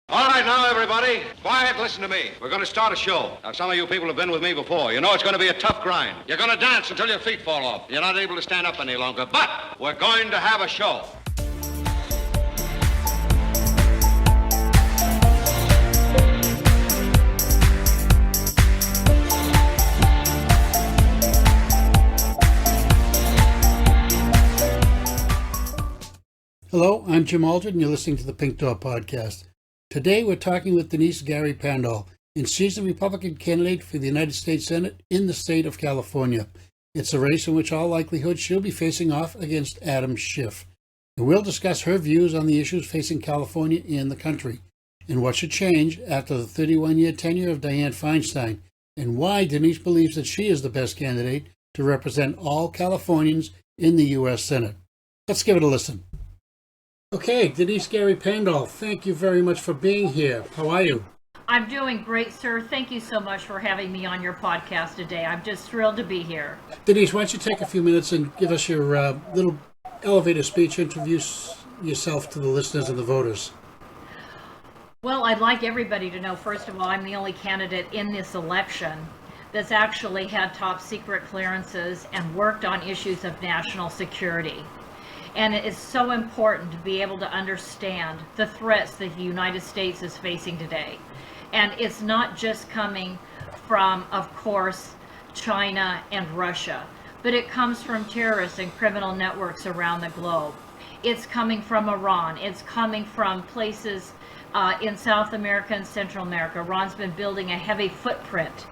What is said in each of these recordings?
All right, now, everybody, quiet, listen to me. We're going to start a show. Now, some of you people have been with me before. You know it's going to be a tough grind. You're going to dance until your feet fall off. You're not able to stand up any longer. But we're going to have a show. Hello, I'm Jim Aldred, and you're listening to the Pink Door Podcast. Today we're talking with Denice Gary-Pandol, and she's the Republican candidate for the United States Senate in the state of California. It's a race in which all likelihood she'll be facing off against Adam Schiff. And we'll discuss her views on the issues facing California and the country, and what should change after the 31-year tenure of Dianne Feinstein, and why Denice believes that she is the best candidate to represent all Californians in the U.S. Senate. Let's give it a listen. Okay, Denice Gary-Pandol, thank you very much for being here. How are you? I'm doing great, sir. Thank you so much for having me on your podcast today. I'm just thrilled to be here. Denice, why don't you take a few minutes and give us your little elevator speech, introduce yourself to the listeners and the voters. Well, I'd like everybody to know, first of all, I'm the only candidate in this election that's actually had top secret clearances and worked on issues of national security. And it is so important to be able to understand the threats that the United States is facing today. And it's not just coming from, of course, China and Russia, but it comes from terrorists and criminal networks around the globe. It's coming from Iran. It's coming from places in South America and Central America. Iran's been building a heavy footprint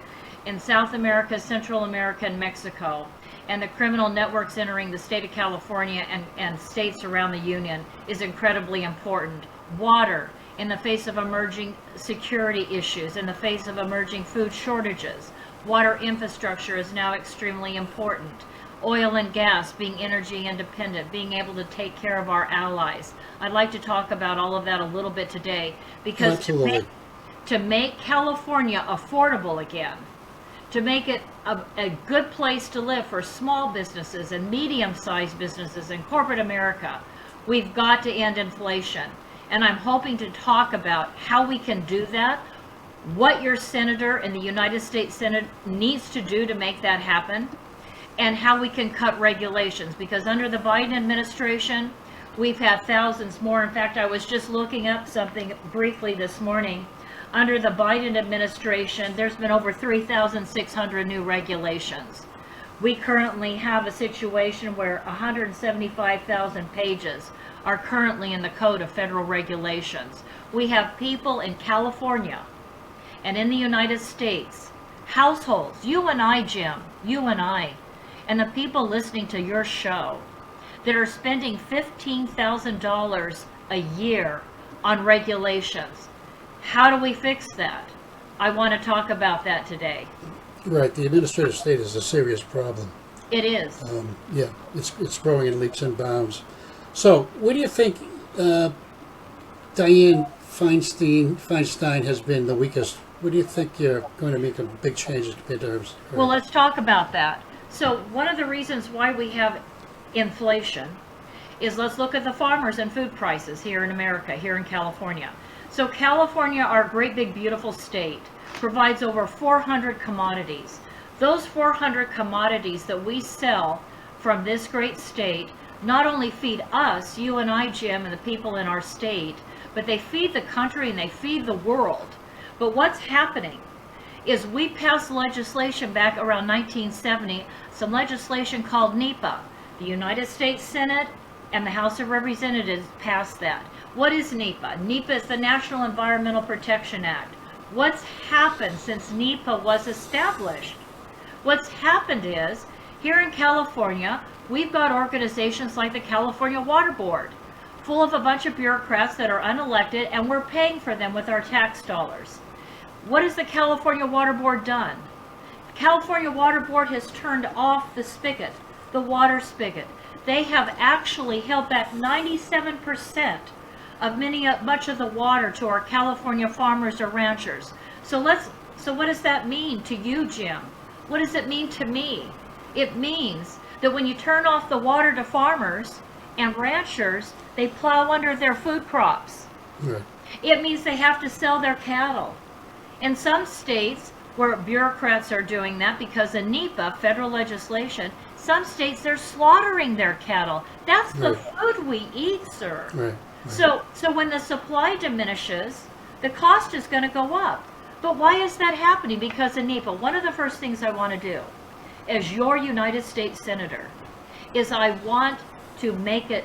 in South America, Central America, and Mexico. And the criminal networks entering the state of California and states around the Union is incredibly important. Water, in the face of emerging security issues, in the face of emerging food shortages. Water infrastructure is now extremely important. Oil and gas, being energy independent, being able to take care of our allies. I'd like to talk about all of that a little bit today, because to make California affordable again, to make it a good place to live for small businesses and medium-sized businesses in corporate America, we've got to end inflation. And I'm hoping to talk about how we can do that, what your senator in the United States Senate needs to do to make that happen, and how we can cut regulations. Because under the Biden administration, we've had thousands more. In fact, I was just looking up something briefly this morning. Under the Biden administration, there's been over 3,600 new regulations. We currently have a situation where 175,000 pages are currently in the Code of Federal Regulations. We have people in California and in the United States, households, you and I, Jim, you and I, and the people listening to your show, that are spending $15,000 a year on regulations. How do we fix that? I want to talk about that today. Right, the administrative state is a serious problem. It is. Yeah, it's growing in leaps and bounds. So, where do you think Dianne Feinstein has been the weakest? Where do you think you're going to make a big changes in terms? Well, let's talk about that. So, one of the reasons why we have inflation is, let's look at the farmers and food prices here in America, here in California. So California, our great big beautiful state, provides over 400 commodities. Those 400 commodities that we sell from this great state not only feed us, you and I, Jim, and the people in our state, but they feed the country and they feed the world. But what's happening is we passed legislation back around 1970, some legislation called NEPA. The United States Senate and the House of Representatives passed that. What is NEPA? NEPA is the National Environmental Protection Act. What's happened since NEPA was established? What's happened is, here in California, we've got organizations like the California Water Board, full of a bunch of bureaucrats that are unelected, and we're paying for them with our tax dollars. What has the California Water Board done? The California Water Board has turned off the spigot, the water spigot. They have actually held back 97% of much of the water to our California farmers or ranchers. So what does that mean to you, Jim? What does it mean to me? It means that when you turn off the water to farmers and ranchers, they plow under their food crops. Right. It means they have to sell their cattle. In some states where bureaucrats are doing that because of NEPA, federal legislation, some states they're slaughtering their cattle. That's the food we eat, sir. Right. So when the supply diminishes, the cost is going to go up. But why is that happening? Because of NEPA. One of the first things I want to do as your United States Senator is I want to make it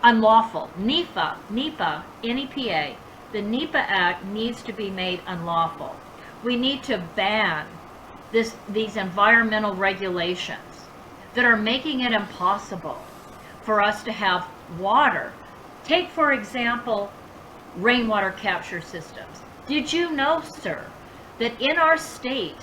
unlawful. NEPA, N-E-P-A, the NEPA Act needs to be made unlawful. We need to ban these environmental regulations that are making it impossible for us to have water. Take, for example, rainwater capture systems. Did you know, sir, that in our state,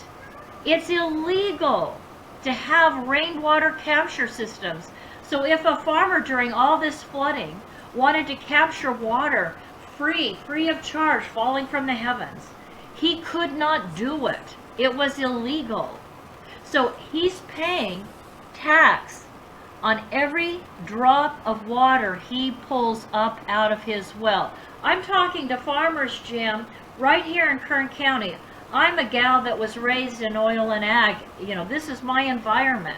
it's illegal to have rainwater capture systems? So if a farmer during all this flooding wanted to capture water free of charge, falling from the heavens, he could not do it. It was illegal. So he's paying tax on every drop of water he pulls up out of his well. I'm talking to farmers, Jim, right here in Kern County. I'm a gal that was raised in oil and ag. You know, this is my environment.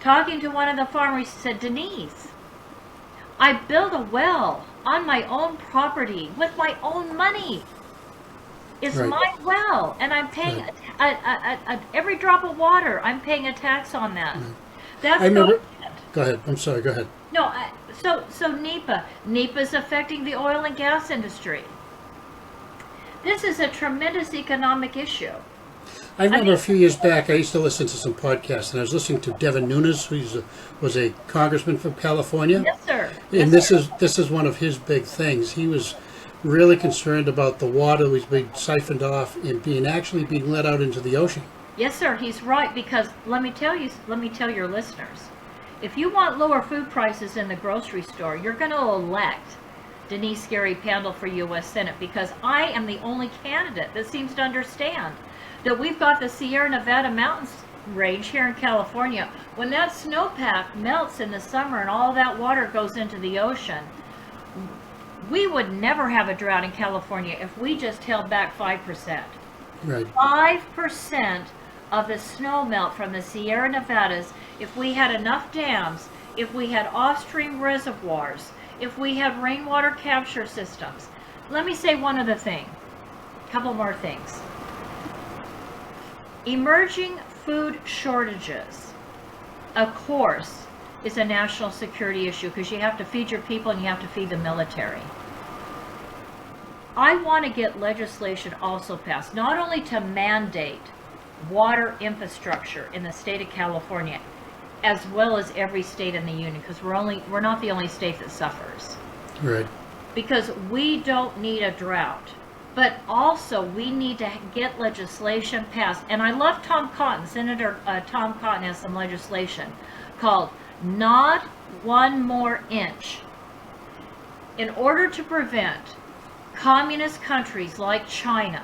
Talking to one of the farmers, he said, Denice, I built a well on my own property with my own money. It's my well, and I'm paying every drop of water. I'm paying a tax on that. That's I remember. Go ahead. I'm sorry. Go ahead. No, so NEPA is affecting the oil and gas industry. This is a tremendous economic issue. I remember a few years back, I used to listen to some podcasts, and I was listening to Devin Nunes, who was a congressman from California. Yes, sir. And this is one of his big things. He was really concerned about the water that was being siphoned off and being let out into the ocean. Yes, sir. He's right, because let me tell your listeners, if you want lower food prices in the grocery store, you're going to elect Denice Gary-Pandol for U.S. Senate, because I am the only candidate that seems to understand that we've got the Sierra Nevada mountains range here in California. When that snowpack melts in the summer and all that water goes into the ocean, we would never have a drought in California if we just held back 5%. Right. 5% of the snow melt from the Sierra Nevadas, if we had enough dams, if we had off-stream reservoirs, if we had rainwater capture systems. Let me say one other thing, a couple more things. Emerging food shortages, of course, is a national security issue, because you have to feed your people and you have to feed the military. I want to get legislation also passed, not only to mandate water infrastructure in the state of California, as well as every state in the union, because we're not the only state that suffers. Right. Because we don't need a drought, but also we need to get legislation passed. And I love Tom Cotton. Senator Tom Cotton has some legislation called Not One More Inch. In order to prevent communist countries like China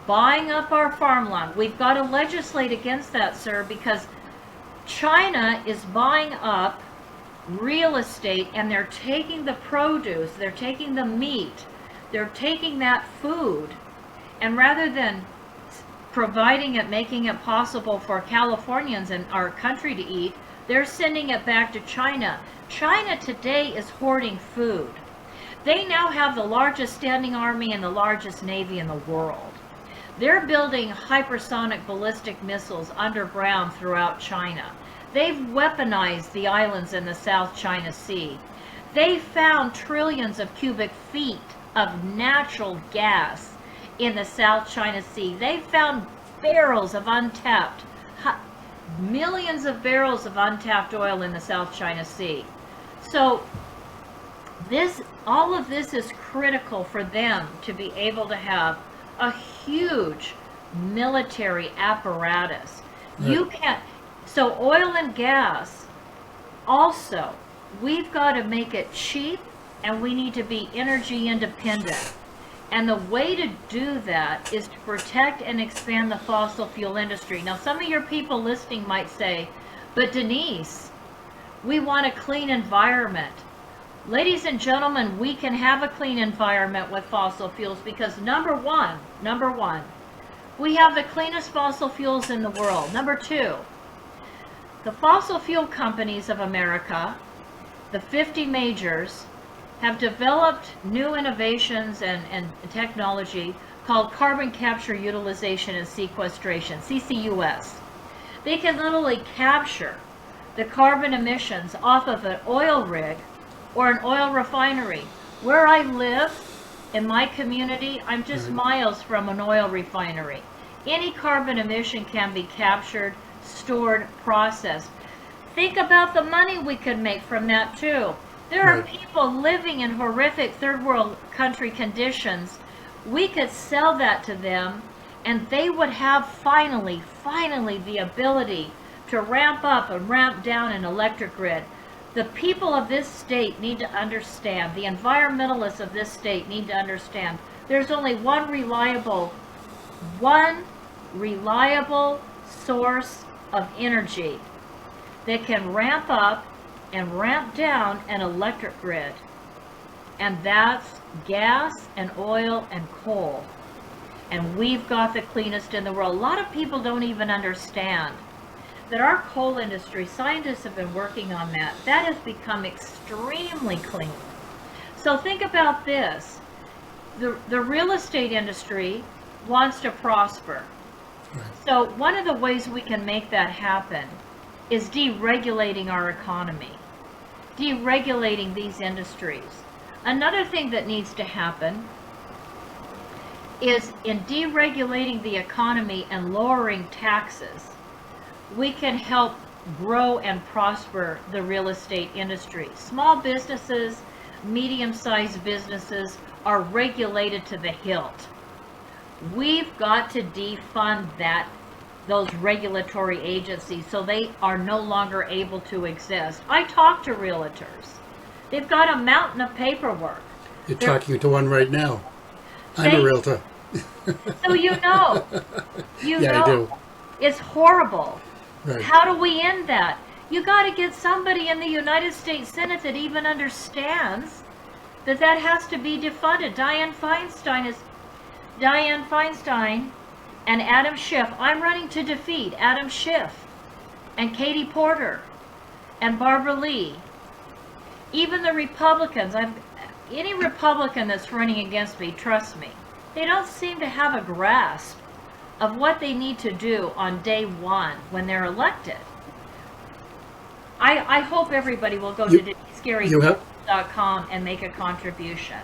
buying up our farmland, we've got to legislate against that, sir, because China is buying up real estate, and they're taking the produce, they're taking the meat, they're taking that food, and rather than providing it, making it possible for Californians and our country to eat, they're sending it back to China. China today is hoarding food. They now have the largest standing army and the largest navy in the world. They're building hypersonic ballistic missiles underground throughout China. They've weaponized the islands in the South China Sea. They found trillions of cubic feet of natural gas in the South China Sea. They found barrels of untapped, millions of barrels of untapped oil in the South China Sea. So all of this is critical for them to be able to have a huge military apparatus. You can't. So oil and gas, also, we've got to make it cheap, and we need to be energy independent. And the way to do that is to protect and expand the fossil fuel industry. Now, some of your people listening might say, but Denice, we want a clean environment. Ladies and gentlemen, we can have a clean environment with fossil fuels because number one, we have the cleanest fossil fuels in the world. Number two, the fossil fuel companies of America, the 50 majors, have developed new innovations and technology called carbon capture, utilization, and sequestration, CCUS. They can literally capture the carbon emissions off of an oil rig or an oil refinery. Where I live, in my community, I'm just miles from an oil refinery. Any carbon emission can be captured, stored, processed. Think about the money we could make from that too. There are people living in horrific third world country conditions. We could sell that to them and they would have finally the ability to ramp up and ramp down an electric grid. The people of this state need to understand, the environmentalists of this state need to understand, there's only one reliable source of energy that can ramp up and ramp down an electric grid, and that's gas and oil and coal. And we've got the cleanest in the world. A lot of people don't even understand that our coal industry, scientists have been working on that, that has become extremely clean. So think about this. The real estate industry wants to prosper. So one of the ways we can make that happen is deregulating our economy, deregulating these industries. Another thing that needs to happen is in deregulating the economy and lowering taxes, we can help grow and prosper the real estate industry. Small businesses, medium-sized businesses are regulated to the hilt. We've got to defund those regulatory agencies so they are no longer able to exist. I talk to realtors. They've got a mountain of paperwork. You're talking to one right now. I'm a realtor. So you know. I do. It's horrible. Right. How do we end that? You got to get somebody in the United States Senate that even understands that has to be defunded. Dianne Feinstein and Adam Schiff. I'm running to defeat Adam Schiff and Katie Porter and Barbara Lee. Even the Republicans, any Republican that's running against me, trust me, they don't seem to have a grasp of what they need to do on day one when they're elected. I hope everybody will go to DeniceGary.com and make a contribution.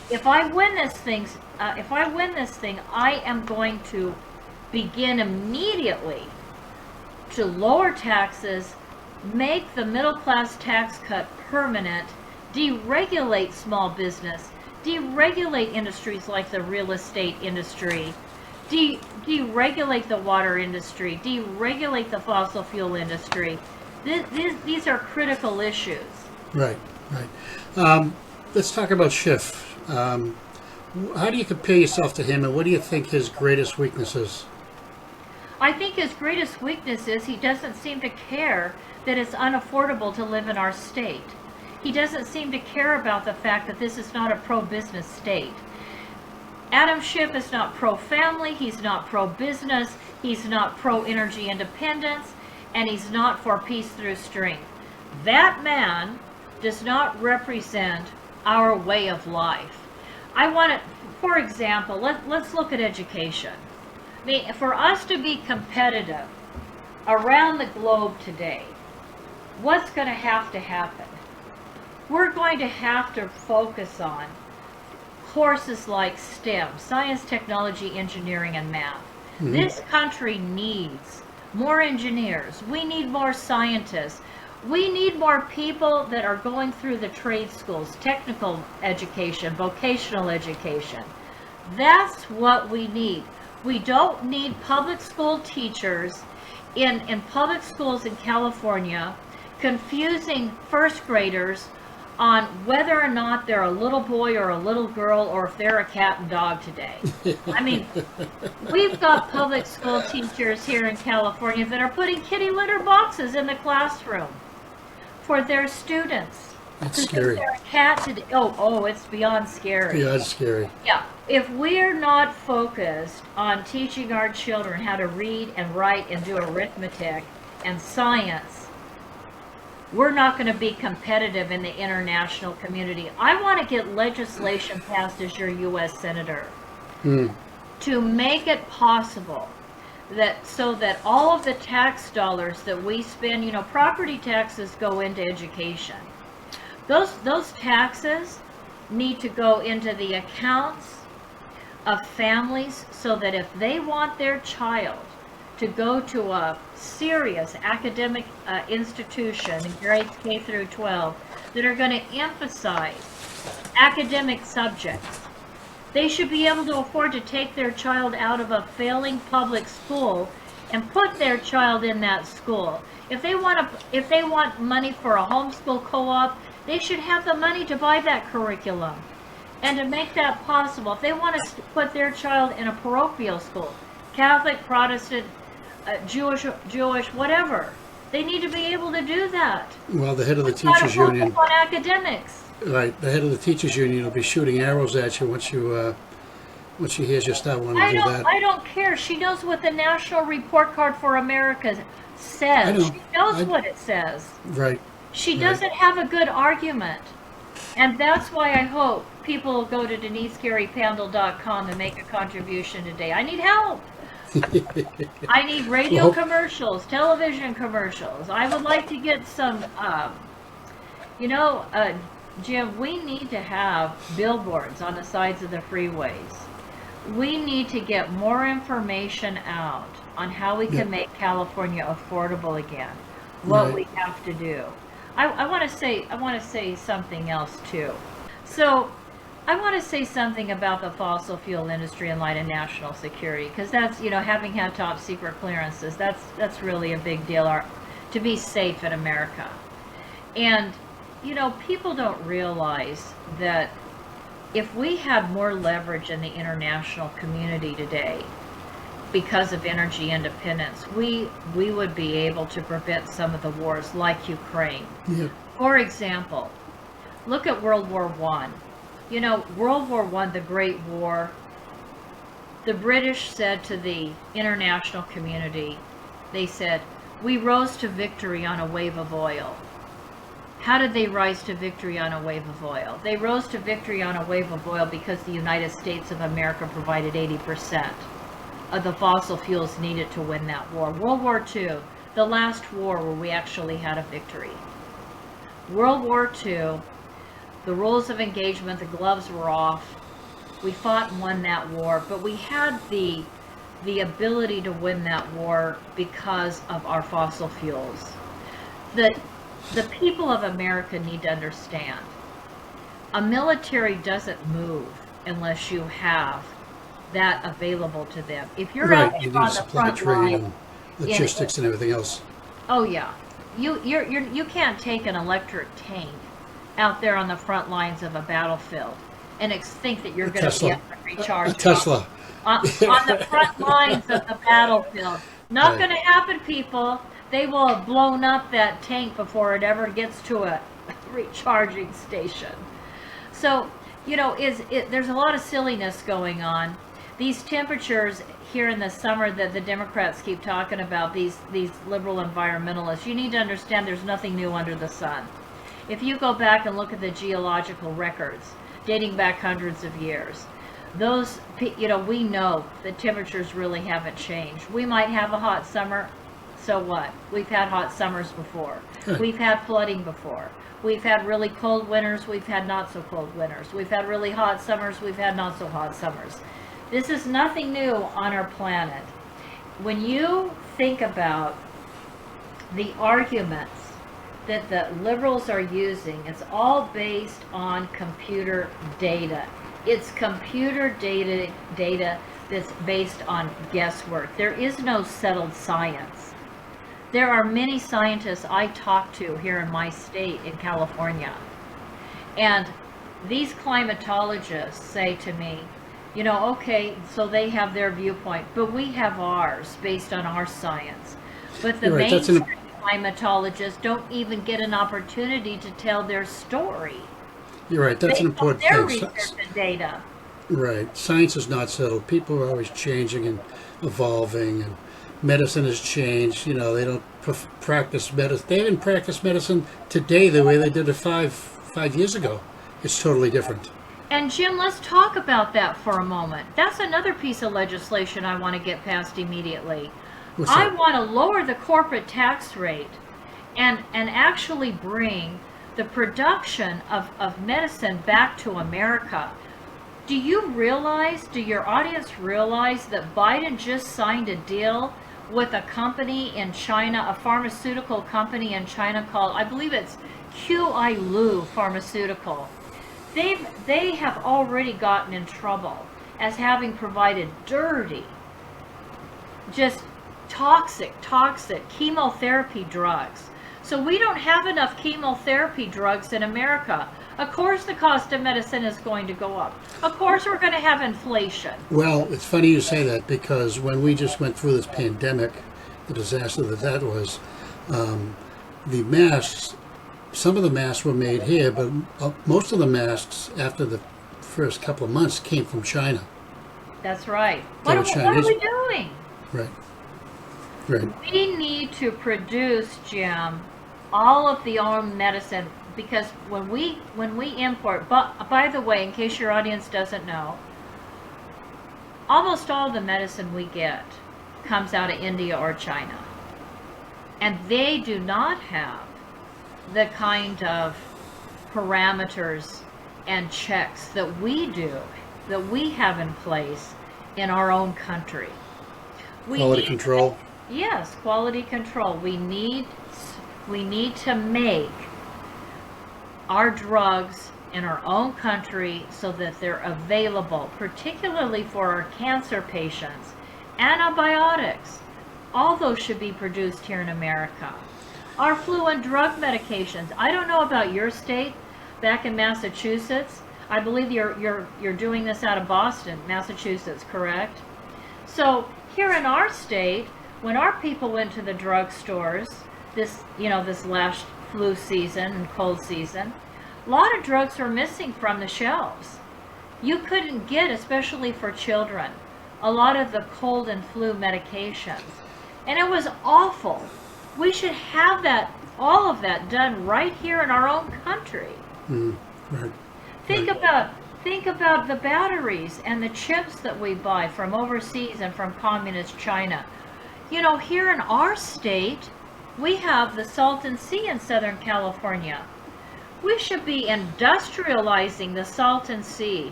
If I win this thing, I am going to begin immediately to lower taxes, make the middle class tax cut permanent, deregulate small business, deregulate industries like the real estate industry, deregulate the water industry, deregulate the fossil fuel industry. These are critical issues. Right. Let's talk about Schiff. How do you compare yourself to him, and what do you think his greatest weakness is? I think his greatest weakness is he doesn't seem to care that it's unaffordable to live in our state. He doesn't seem to care about the fact that this is not a pro-business state. Adam Schiff is not pro-family, he's not pro-business, he's not pro-energy independence, and he's not for peace through strength. That man does not represent our way of life. I want to, for example, let's look at education. I mean, for us to be competitive around the globe today, what's going to happen? We're going to have to focus on courses like STEM, science, technology, engineering, and math. Mm-hmm. This country needs more engineers. We need more scientists. We need more people that are going through the trade schools, technical education, vocational education. That's what we need. We don't need public school teachers in public schools in California confusing first graders on whether or not they're a little boy or a little girl or if they're a cat and dog today. I mean, we've got public school teachers here in California that are putting kitty litter boxes in the classroom for their students. That's scary. There a cat today? Oh, it's beyond scary. Yeah, that's scary. Yeah. If we're not focused on teaching our children how to read and write and do arithmetic and science, we're not going to be competitive in the international community. I want to get legislation passed as your U.S. Senator to make it possible that so that all of the tax dollars that we spend, property taxes go into education. Those taxes need to go into the accounts of families so that if they want their child to go to a serious academic institution in grades K through 12 that are going to emphasize academic subjects, they should be able to afford to take their child out of a failing public school and put their child in that school. If they want money for a homeschool co-op, they should have the money to buy that curriculum and to make that possible. If they want to put their child in a parochial school, Catholic, Protestant, Jewish, whatever, they need to be able to do that. Well, the head of the teachers union, on academics. right? The head of the teachers union will be shooting arrows at you once she hears you start wanting to do that. I don't care. She knows what the National Report Card for America says. She knows what it says. Right. She doesn't have a good argument. And that's why I hope people will go to DeniceGary-Pandol.com and make a contribution today. I need help. I need radio commercials, television commercials. I would like to get some, Jim, we need to have billboards on the sides of the freeways. We need to get more information out on how we can make California affordable again. What we have to do. I want to say something else too. So I want to say something about the fossil fuel industry in light of national security, because that's, having had top secret clearances, that's really a big deal to be safe in America. And, people don't realize that if we had more leverage in the international community today, because of energy independence, we would be able to prevent some of the wars like Ukraine. Yeah. For example, look at World War I. World War I, the Great War, the British said to the international community, they said, we rose to victory on a wave of oil. How did they rise to victory on a wave of oil? They rose to victory on a wave of oil because the United States of America provided 80% of the fossil fuels needed to win that war. World War II, the last war where we actually had a victory. World War II, the rules of engagement, the gloves were off. We fought and won that war, but we had the ability to win that war because of our fossil fuels. The people of America need to understand, a military doesn't move unless you have that available to them. If you're out you need on to the supply front training line, and logistics and everything else. oh yeah, you can't take an electric tank out there on the front lines of a battlefield and think that you're going to be able to recharge A Tesla. on the front lines of the battlefield. Not going to happen, people. They will have blown up that tank before it ever gets to a recharging station. So, there's a lot of silliness going on. These temperatures here in the summer that the Democrats keep talking about, these liberal environmentalists, you need to understand there's nothing new under the sun. If you go back and look at the geological records dating back hundreds of years, those, we know the temperatures really haven't changed. We might have a hot summer, so what? We've had hot summers before. We've had flooding before. We've had really cold winters, we've had not so cold winters. We've had really hot summers, we've had not so hot summers. This is nothing new on our planet. When you think about the arguments that the liberals are using, it's all based on computer data. It's computer data that's based on guesswork. There is no settled science. There are many scientists I talk to here in my state, in California, and these climatologists say to me, okay, so they have their viewpoint, but we have ours based on our science. But the mainstream climatologists don't even get an opportunity to tell their story. You're right. That's an Based on important their thing. research and data. Right. Science is not settled. People are always changing and evolving, and medicine has changed. They don't practice medicine. They didn't practice medicine today the way they did it five years ago. It's totally different. And Jim, let's talk about that for a moment. That's another piece of legislation I want to get passed immediately. I want to lower the corporate tax rate and actually bring the production of medicine back to America. Do your audience realize that Biden just signed a deal with a company in China, a pharmaceutical company in China called, I believe it's QI Lu Pharmaceutical. They have already gotten in trouble as having provided dirty, just toxic chemotherapy drugs. So we don't have enough chemotherapy drugs in America. Of course the cost of medicine is going to go up. Of course we're going to have inflation. Well, it's funny you say that, because when we just went through this pandemic, the disaster that was, the masks, some of the masks were made here, but most of the masks after the first couple of months came from China. That's right. They were What are Chinese. we doing? Right. We need to produce, Jim, all of the own medicine, because when we import, but by the way, in case your audience doesn't know, almost all the medicine we get comes out of India or China. And they do not have the kind of parameters and checks that we do, that we have in place in our own country. Quality control. Yes, quality control. We need to make our drugs in our own country so that they're available, particularly for our cancer patients. Antibiotics, all those should be produced here in America. Our flu and drug medications. I don't know about your state, back in Massachusetts. I believe you're doing this out of Boston, Massachusetts, correct? So here in our state, when our people went to the drugstores this last flu season and cold season, a lot of drugs were missing from the shelves. You couldn't get, especially for children, a lot of the cold and flu medications. And it was awful. We should have all of that done right here in our own country. Right. Think about the batteries and the chips that we buy from overseas and from communist China. Here in our state, we have the Salton Sea in Southern California. We should be industrializing the Salton Sea.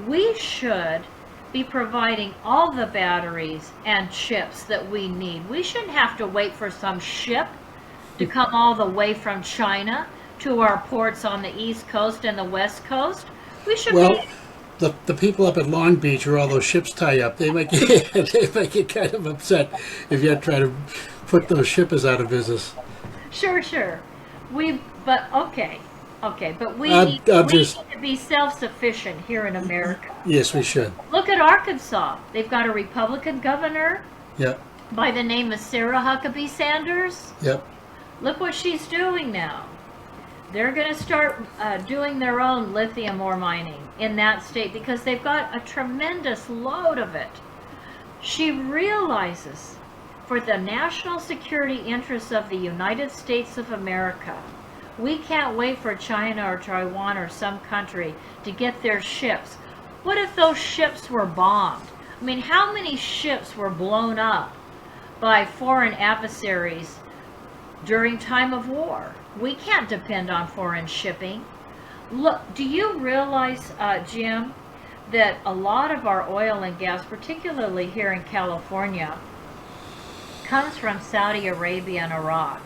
We should be providing all the batteries and chips that we need. We shouldn't have to wait for some ship to come all the way from China to our ports on the East Coast and the West Coast. We should the people up at Long Beach where all those ships tie up, they might get kind of upset if you try to put those shippers out of business. Sure. But we need to be self-sufficient here in America. Yes, we should. Look at Arkansas. They've got a Republican governor. Yep. By the name of Sarah Huckabee Sanders. Yep. Look what she's doing now. They're going to start doing their own lithium ore mining in that state because they've got a tremendous load of it. She realizes, for the national security interests of the United States of America, we can't wait for China or Taiwan or some country to get their ships. What if those ships were bombed? I mean, how many ships were blown up by foreign adversaries during time of war? We can't depend on foreign shipping. Look, do you realize, Jim, that a lot of our oil and gas, particularly here in California, comes from Saudi Arabia and Iraq?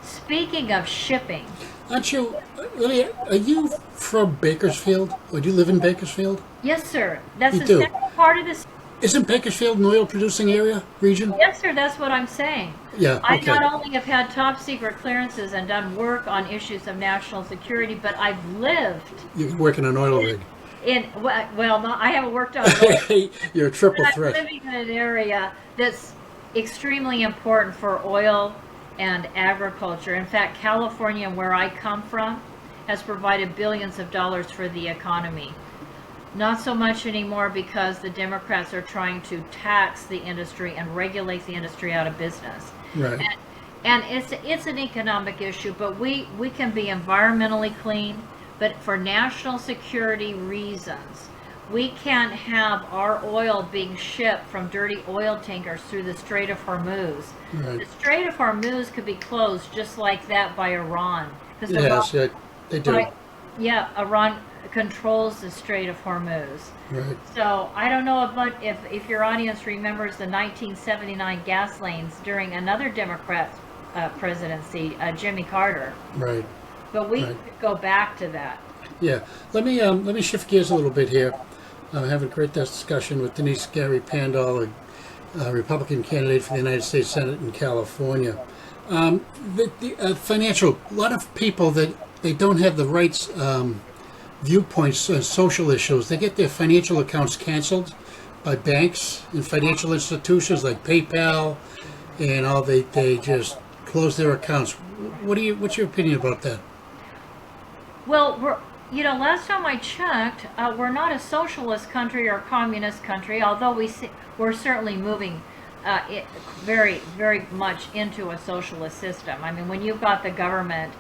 Speaking of shipping. Aren't you, really, are you from Bakersfield? Or do you live in Bakersfield? Yes, sir. That's the do. second part of this. Isn't Bakersfield an oil producing region? Yes, sir. That's what I'm saying. Yeah, I okay. not only have had top secret clearances and done work on issues of national security, but I've lived You work in an oil rig. I haven't worked on You're a triple I'm threat. living in an area that's extremely important for oil and agriculture. In fact, California, where I come from, has provided billions of dollars for the economy. Not so much anymore because the Democrats are trying to tax the industry and regulate the industry out of business. Right. And it's an economic issue, but we can be environmentally clean, but for national security reasons, we can't have our oil being shipped from dirty oil tankers through the Strait of Hormuz. Right. The Strait of Hormuz could be closed just like that by Iran. Yes, they do. Yeah, Iran controls the Strait of Hormuz. Right. So I don't know about if your audience remembers the 1979 gas lanes during another Democrat presidency, Jimmy Carter. Right. But we Right. could go back to that. Yeah. Let me shift gears a little bit here. I'm having a great discussion with Denice Gary-Pandol, a Republican candidate for the United States Senate in California. The financial, a lot of people that they don't have the rights viewpoints on social issues. They get their financial accounts canceled by banks and financial institutions like PayPal and all. They just close their accounts. What's your opinion about that? Well, last time I checked, we're not a socialist country or a communist country, although we're certainly moving very, very much into a socialist system. I mean, when you've got the government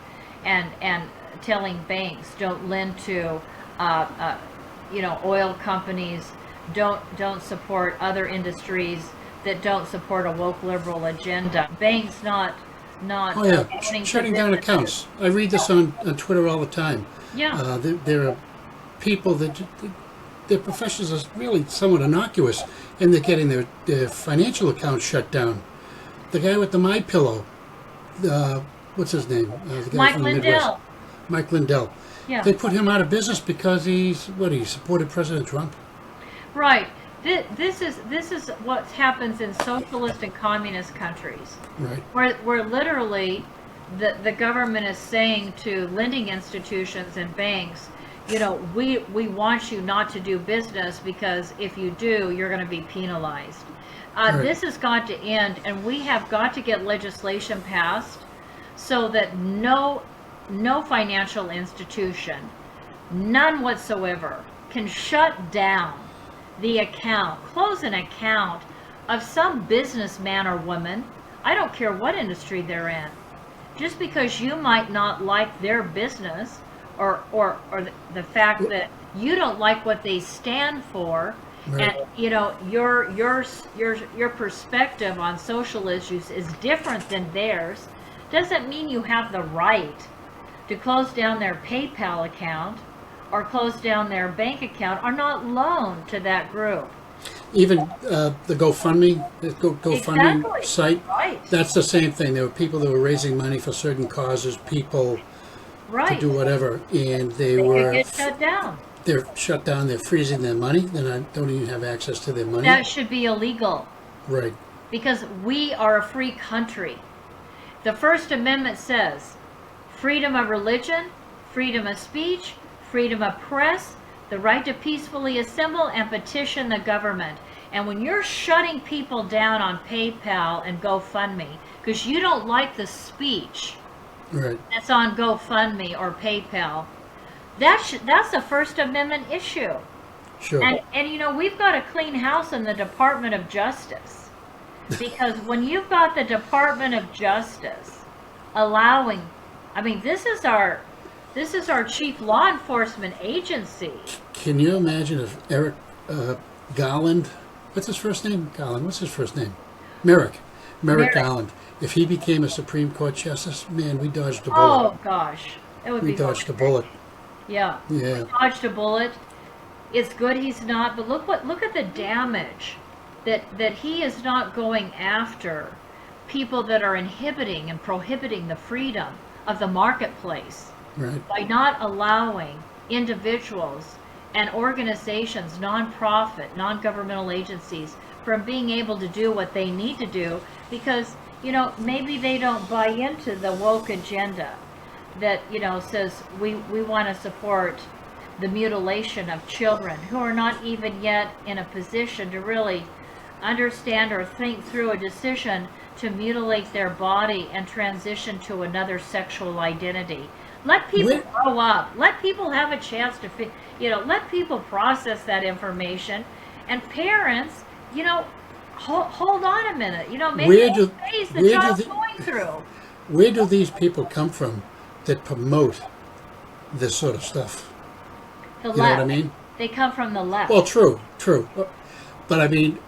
and telling banks don't lend to, oil companies, don't support other industries that don't support a woke liberal agenda. Banks not. Oh yeah, shutting down accounts. I read this on Twitter all the time. Yeah. There are people that their professions are really somewhat innocuous, and they're getting their financial accounts shut down. The guy with the MyPillow, what's his name? The guy Mike from the Lindell. Midwest. Mike Lindell. Yeah. They put him out of business because he supported President Trump. Right. This is what happens in socialist and communist countries. Right. Where literally the government is saying to lending institutions and banks, we want you not to do business because if you do, you're going to be penalized. Right. This has got to end, and we have got to get legislation passed so that no financial institution, none whatsoever, can shut down the account, close an account of some businessman or woman, I don't care what industry they're in, just because you might not like their business or the fact that you don't like what they stand for. Right. And your perspective on social issues is different than theirs, doesn't mean you have the right to close down their PayPal account or close down their bank account or not loan to that group. Even the GoFundMe, GoFundMe Exactly. site, Right. that's the same thing. There were people that were raising money for certain causes, people Right. to do whatever, and they They were could get shut down. they're shut down. They're freezing their money. They don't even have access to their money. That should be illegal Right. because we are a free country. The First Amendment says freedom of religion, freedom of speech, freedom of press, the right to peacefully assemble and petition the government. And when you're shutting people down on PayPal and GoFundMe because you don't like the speech Right. that's on GoFundMe or PayPal, that's a First Amendment issue. Sure. And we've got a clean house in the Department of Justice. Because when you've got the Department of Justice allowing, this is our chief law enforcement agency. Can you imagine if Eric Garland, what's his first name? Garland. What's his first name? Merrick Garland. If he became a Supreme Court justice, man, we dodged a bullet. Oh gosh, it would be. We dodged a bullet. Yeah. Yeah. We dodged a bullet. It's good he's not, but look at the damage that he is not going after people that are inhibiting and prohibiting the freedom of the marketplace. Right. By not allowing individuals and organizations, non-profit, non-governmental agencies, from being able to do what they need to do because, maybe they don't buy into the woke agenda that, says we want to support the mutilation of children who are not even yet in a position to really understand or think through a decision to mutilate their body and transition to another sexual identity. Let people grow up. Let people have a chance to, let people process that information. And parents, hold on a minute. Maybe the phase the child's going through. Where do these people come from that promote this sort of stuff? The left. You know what I mean? They come from the left. Well, true. But I mean...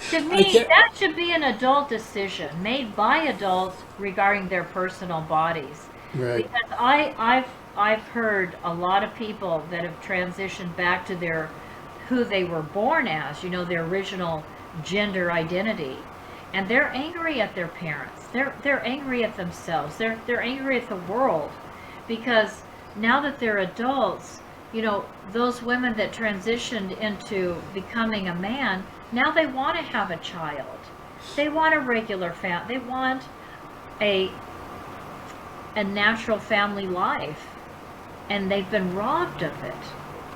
To me, that should be an adult decision made by adults regarding their personal bodies. Right. Because I've heard a lot of people that have transitioned back to who they were born as, their original gender identity, and they're angry at their parents. They're angry at themselves. They're angry at the world, because now that they're adults, those women that transitioned into becoming a man, now they want to have a child. They want a regular family. They want a natural family life, and they've been robbed of it.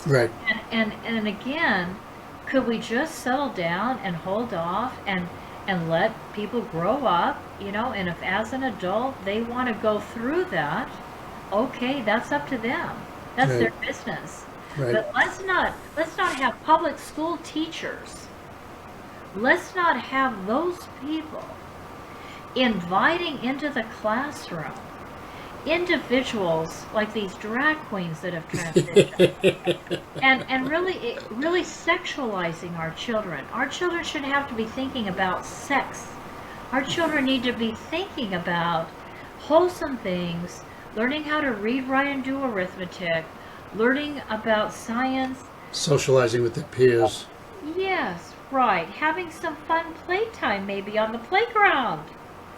Right. And again, could we just settle down and hold off and let people grow up, and if as an adult they want to go through that, okay, that's up to them. That's their business. Right. But let's not have public school teachers. Let's not have those people inviting into the classroom individuals like these drag queens that have transitioned and really sexualizing our children. Our children shouldn't have to be thinking about sex. Our children need to be thinking about wholesome things, learning how to read, write, and do arithmetic, learning about science. Socializing with their peers. Yes, right. Having some fun playtime maybe on the playground.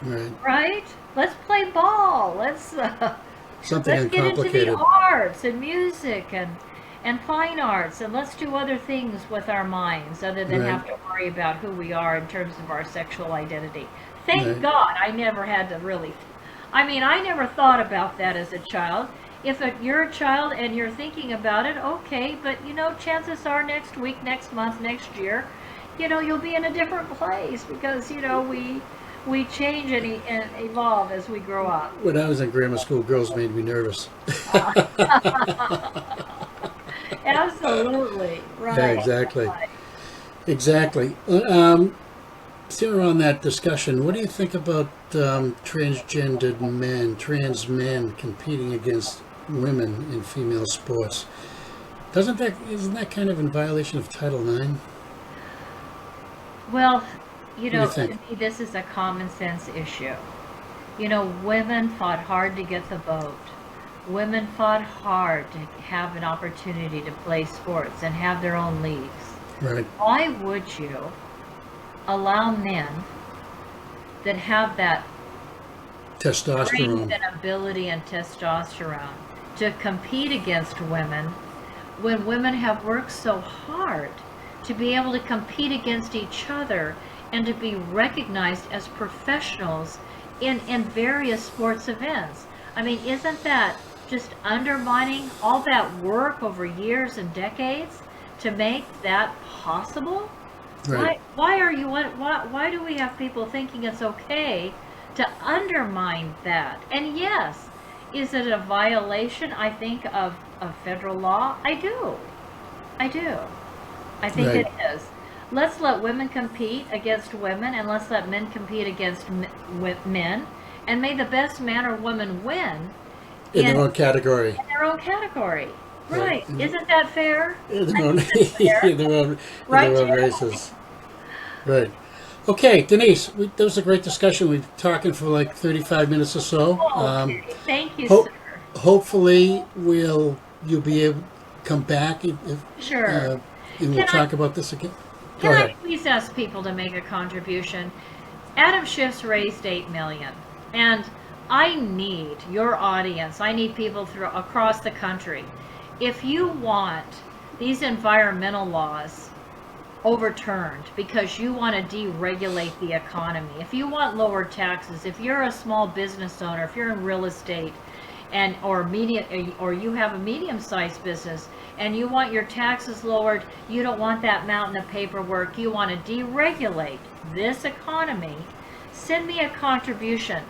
Right. Right? Let's play ball. Let's get into the arts and music and fine arts, and let's do other things with our minds other than have to worry about who we are in terms of our sexual identity. Thank God I never had to really... I never thought about that as a child. If you're a child and you're thinking about it, okay, but chances are next week, next month, next year, you'll be in a different place because, we change and evolve as we grow up. When I was in grammar school, girls made me nervous. Absolutely. Right. Yeah, exactly. Right. Exactly. Still on that discussion, what do you think about transgendered men, trans men competing against women in female sports? Isn't that kind of in violation of Title IX? Well, to me, this is a common sense issue. Women fought hard to get the vote. Women fought hard to have an opportunity to play sports and have their own leagues. Right. Why would you allow men that have that testosterone, strength and ability and testosterone to compete against women when women have worked so hard to be able to compete against each other and to be recognized as professionals in various sports events? Isn't that just undermining all that work over years and decades to make that possible? Right. Why do we have people thinking it's okay to undermine that? And yes, is it a violation, I think, of federal law? I do. I think it is. Let's let women compete against women, and let's let men compete against men, and may the best man or woman win in their own category. In their own category. Right. Isn't that fair? In their own races. Right. Okay, Denise, that was a great discussion. We've been talking for like 35 minutes or so. Okay. Thank you, sir. Hopefully, you'll be able to come back Sure. and we'll talk about this again. Can I please ask people to make a contribution? Adam Schiff's raised $8 million, and I need your audience. I need people across the country. If you want these environmental laws overturned because you want to deregulate the economy, if you want lower taxes, if you're a small business owner, if you're in real estate, or you have a medium-sized business and you want your taxes lowered, you don't want that mountain of paperwork, you want to deregulate this economy, send me a contribution.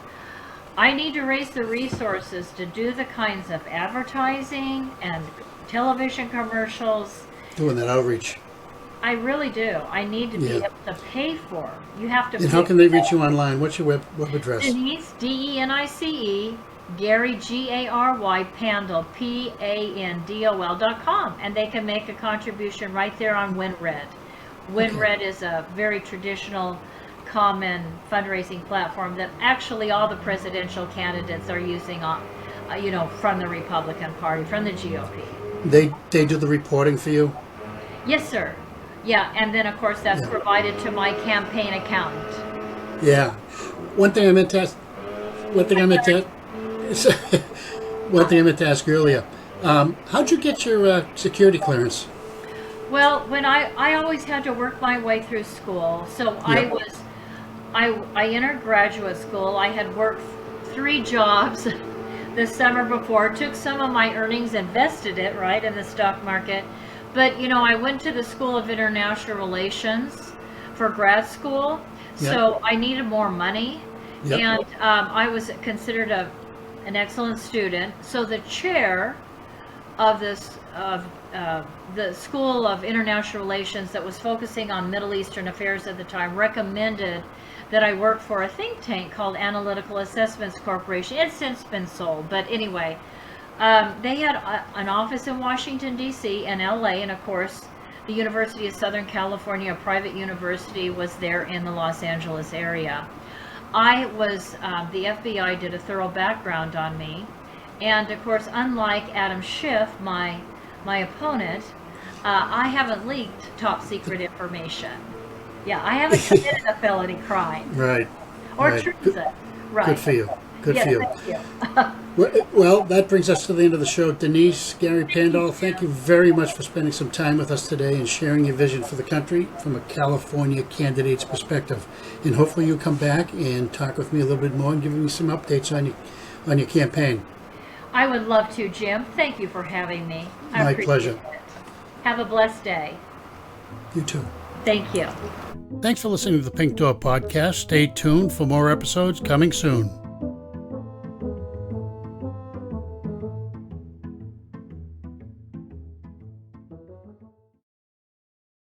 I need to raise the resources to do the kinds of advertising and television commercials. Doing that outreach. I really do. I need to be able to pay for. You have to. And how can they reach you online? What's your web address? Denice, Denice, Gary, Gary, Pandol, Pandol.com, and they can make a contribution right there on WinRed. WinRed is a very traditional, common fundraising platform that actually all the presidential candidates are using on, from the Republican Party, from the GOP. They do the reporting for you? Yes, sir. Yeah, and then of course that's provided to my campaign accountant. Yeah. One thing I meant to ask earlier. How'd you get your security clearance? Well, when I always had to work my way through school, so I entered graduate school. I had worked 3 jobs the summer before, took some of my earnings, invested it right in the stock market. But I went to the School of International Relations for grad school, so I needed more money, and I was considered an excellent student. So the chair of the School of International Relations that was focusing on Middle Eastern affairs at the time recommended that I work for a think tank called Analytical Assessments Corporation. It's since been sold, but anyway. They had an office in Washington, D.C. and L.A., and of course, the University of Southern California, a private university, was there in the Los Angeles area. The FBI did a thorough background on me, and of course, unlike Adam Schiff, my opponent, I haven't leaked top secret information. Yeah, I haven't committed a felony crime. Right. Or treason. Right. Good for you. Good for you. Thank you. Well, that brings us to the end of the show. Denice Gary-Pandol, thank you very much for spending some time with us today and sharing your vision for the country from a California candidate's perspective. And hopefully you'll come back and talk with me a little bit more and give me some updates on your campaign. I would love to, Jim. Thank you for having me. My pleasure. It. Have a blessed day. You too. Thank you. Thanks for listening to the Pink Door Podcast. Stay tuned for more episodes coming soon.